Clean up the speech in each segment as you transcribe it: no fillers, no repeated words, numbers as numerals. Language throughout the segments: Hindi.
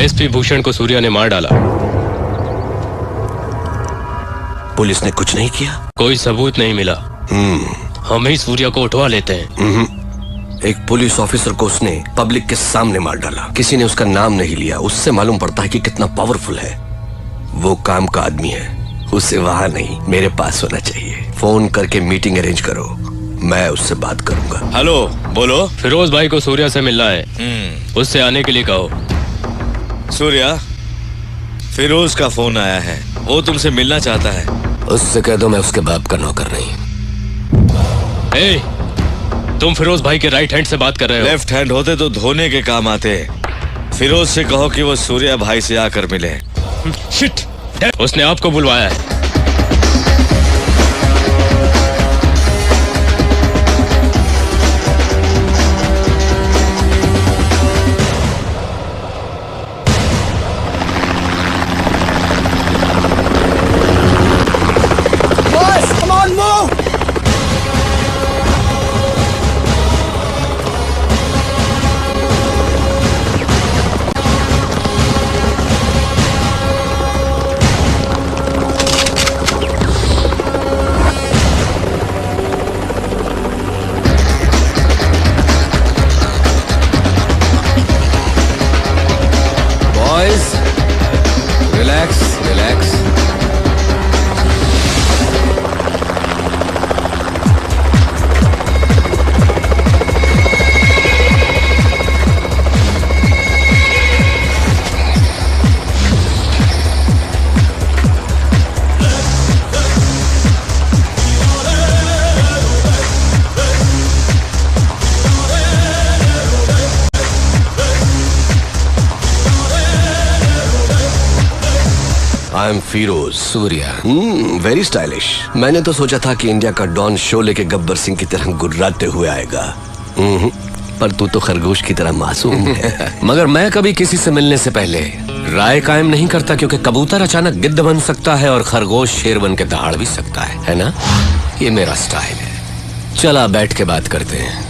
एसपी भूषण को सूर्या ने मार डाला। पुलिस ने कुछ नहीं किया? कोई सबूत नहीं मिला। हम ही सूर्या को उठवा लेते हैं। एक पुलिस ऑफिसर को उसने पब्लिक के सामने मार डाला। किसी ने उसका नाम नहीं लिया। उससे मालूम पड़ता है कि कितना पावरफुल है। वो काम का आदमी है। उसे वहां नहीं, मेरे पास होना चाहिए। फोन करके मीटिंग अरेंज करो, मैं उससे बात करूंगा। हेलो, बोलो। फिरोज भाई को सूर्या से मिलना है। उससे आने के लिए कहो। सूर्या, फिरोज का फोन आया है। वो तुमसे मिलना चाहता है। उससे कह दो मैं उसके बाप का नौकर नहीं। तुम फिरोज भाई के राइट हैंड से बात कर रहे हो। लेफ्ट हैंड होते तो धोने के काम आते। फिरोज से कहो कि वो सूर्या भाई से आकर मिले। शिट, उसने आपको बुलवाया है। Relax. I am Firoz. Surya. Very stylish. मैंने तो सोचा था कि इंडिया का डॉन शो लेके गब्बर सिंह की तरह गुर्राते हुए आएगा। पर तू तो खरगोश की तरह मासूम है। मगर मैं कभी किसी से मिलने से पहले राय कायम नहीं करता, क्योंकि कबूतर अचानक गिद्ध बन सकता है और खरगोश शेर बन के दहाड़ भी सकता है ना? ये मेरा स्टाइल है। चला बैठ के बात करते हैं।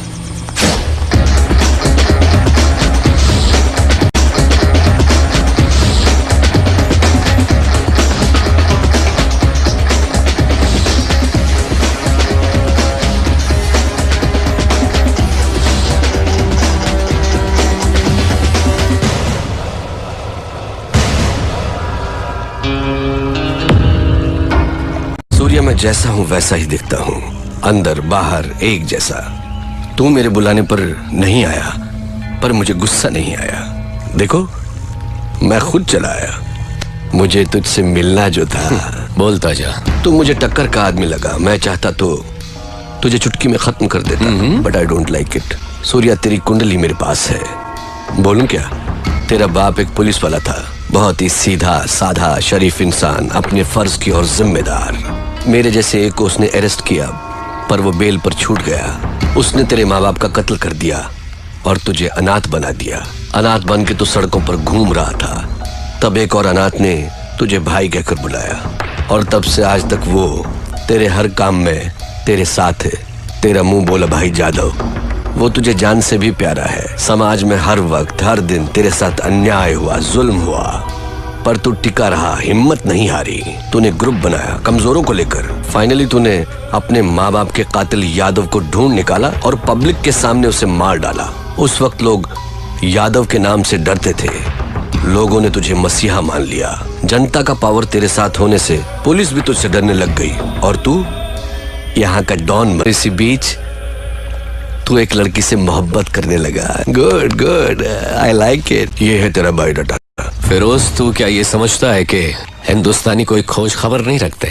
सूर्या, मैं जैसा हूँ वैसा ही दिखता हूँ, अंदर बाहर एक जैसा। तू मेरे बुलाने पर नहीं आया, पर मुझे गुस्सा नहीं आया। देखो, मैं खुद चला आया। मुझे तुझसे मिलना जो था। बोलता जा। तू मुझे टक्कर का आदमी लगा। मैं चाहता तो तुझे चुटकी में खत्म कर देता, but I don't like it. Surya, तेरी कुंडली मेरे पास है। बोलूं क्या? तेरा बाप एक पुलिस वाला था, बहुत ही सीधा साधा शरीफ इंसान, अपने फर्ज की ओर जिम्मेदार। मेरे जैसे एक को उसने अरेस्ट किया, पर वो बेल पर छूट गया। उसने तेरे माँ बाप का कत्ल कर दिया और तुझे अनाथ बना दिया। अनाथ बन के तू सड़कों पर घूम रहा था। तब एक और अनाथ ने तुझे भाई कहकर बुलाया, और तब से आज तक वो तेरे हर काम में तेरे साथ है। तेरा मुंह बोला भाई जादव, वो तुझे जान से भी प्यारा है। समाज में हर वक्त हर दिन तेरे साथ अन्याय हुआ, जुल्म हुआ, पर तू टिका रहा, हिम्मत नहीं हारी। तूने ग्रुप बनाया कमजोरों को लेकर। फाइनली तूने अपने माँ बाप के कातिल यादव को ढूंढ निकाला और पब्लिक के सामने उसे मार डाला। उस वक्त लोग यादव के नाम से डरते थे। लोगों ने तुझे मसीहा मान लिया। जनता का पावर तेरे साथ होने से पुलिस भी तुझसे डरने लग गई, और तू यहाँ का डॉन। इसी बीच तू एक लड़की से मोहब्बत करने लगा। Good good, I like it. ये है तेरा बायोडाटा। फिरोज, तू क्या ये समझता है कि हिंदुस्तानी कोई खोज खबर नहीं रखते?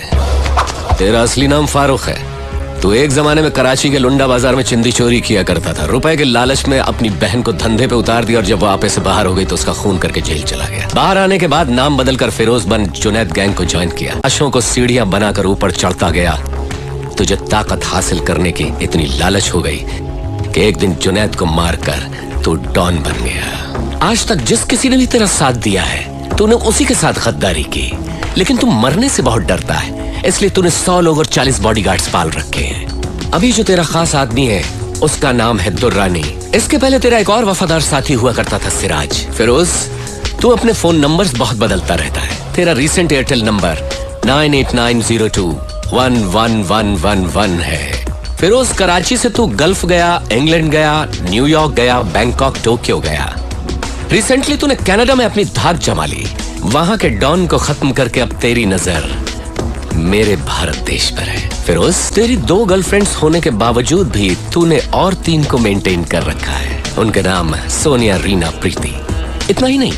तेरा असली नाम फारूक है। तू एक जमाने में कराची के लुंडा बाजार में चिंदी चोरी किया करता था। रुपए के लालच में अपनी बहन को धंधे पे उतार दिया, और जब वो आपे से बाहर हो गई तो उसका खून करके जेल चला गया। बाहर आने के बाद नाम बदलकर फिरोज बन जुनैद गैंग को ज्वाइन किया। लाशों को सीढ़ियां बनाकर ऊपर चढ़ता गया। तुझे ताकत हासिल करने की इतनी लालच हो गई कि एक दिन जुनैद को मारकर तू डॉन बन गया। आज तक जिस किसी ने भी तेरा साथ दिया है, तूने उसी के साथ गद्दारी की। लेकिन तू मरने से बहुत डरता है, इसलिए तूने 100 लोग और 40 बॉडीगार्ड्स पाल रखे हैं। अभी जो तेरा खास आदमी है, उसका नाम है दुर्रानी। इसके पहले तेरा एक और वफादार साथी हुआ करता था, सिराज। फिरोज, तू अपने फोन नंबर्स बहुत बदलता रहता है। तेरा रीसेंट एयरटेल नंबर 9890211111 है। फिरोज, कराची से तू गल्फ गया, इंग्लैंड गया, न्यूयॉर्क गया, बैंकॉक, टोक्यो गया। रिसेंटली तूने कनाडा में अपनी धाक जमा ली। वहां के डॉन को खत्म करके अब तेरी नजर मेरे भारत देश पर है। फिरोज, तेरी 2 गर्लफ्रेंड्स होने के बावजूद भी तूने और 3 को मेंटेन कर रखा है। उनके नाम सोनिया, रीना, प्रीति। इतना ही नहीं,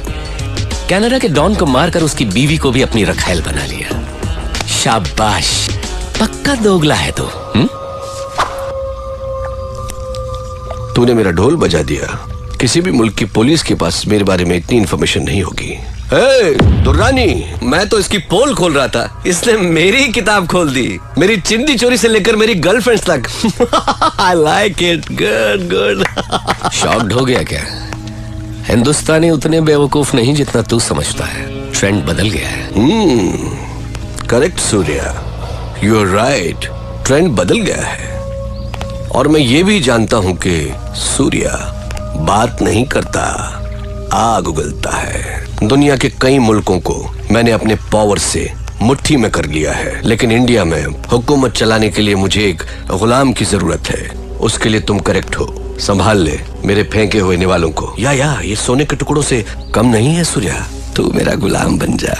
कनाडा के डॉन को मारकर उसकी बीवी को भी अपनी रखैल बना लिया। शाबाश, पक्का दोगला है तू। तूने मेरा ढोल बजा दिया। किसी भी मुल्क की पुलिस के पास मेरे बारे में इतनी इंफॉर्मेशन नहीं होगी। दुर्रानी, मैं तो इसकी पोल खोल रहा था, इसने मेरी किताब खोल दी। मेरी चिंदी चोरी से लेकर मेरी गर्लफ्रेंड्स तक। I like it, good good. Shocked हो गया क्या? हिंदुस्तानी उतने बेवकूफ नहीं जितना तू समझता है। ट्रेंड बदल गया है। Correct Surya, you are right, trend बदल गया है। और मैं ये भी जानता हूं कि सूर्या बात नहीं करता, आग उगलता है। दुनिया के कई मुल्कों को मैंने अपने पावर से मुट्ठी में कर लिया है, लेकिन इंडिया में हुकूमत चलाने के लिए मुझे एक गुलाम की जरूरत है। उसके लिए तुम करेक्ट हो। संभाल ले मेरे फेंके हुए निवालों को। या ये सोने के टुकड़ों से कम नहीं है सूर्या। तू मेरा गुलाम बन जा,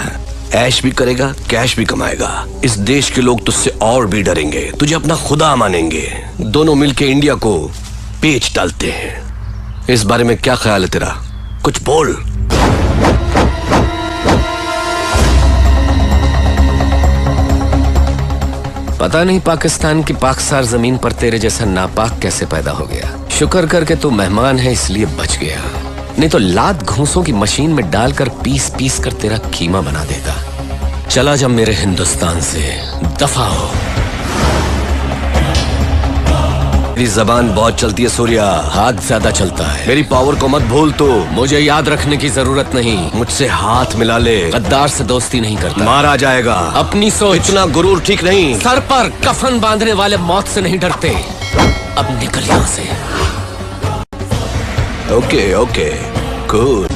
ऐश भी करेगा, कैश भी कमाएगा। इस देश के लोग तुझसे और भी डरेंगे, तुझे अपना खुदा मानेंगे। दोनों मिलके इंडिया को पेच डालते हैं। इस बारे में क्या ख्याल है तेरा? कुछ बोल। पता नहीं पाकिस्तान की पाकसार जमीन पर तेरे जैसा नापाक कैसे पैदा हो गया। शुक्र करके तू मेहमान है इसलिए बच गया, नहीं तो लात घूंसों की मशीन में डालकर पीस पीस कर तेरा कीमा बना देता। चला जा मेरे हिंदुस्तान से, दफा हो। मेरी जबान बहुत चलती है सूर्या, हाथ ज्यादा चलता है। मेरी पावर को मत भूल। तू मुझे याद रखने की जरूरत नहीं। मुझसे हाथ मिला ले, गद्दार से दोस्ती नहीं करता। मारा जाएगा। अपनी सोच। इतना गुरूर ठीक नहीं। सर पर कफन बांधने वाले मौत से नहीं डरते। अब निकल यहां से। Okay okay, good.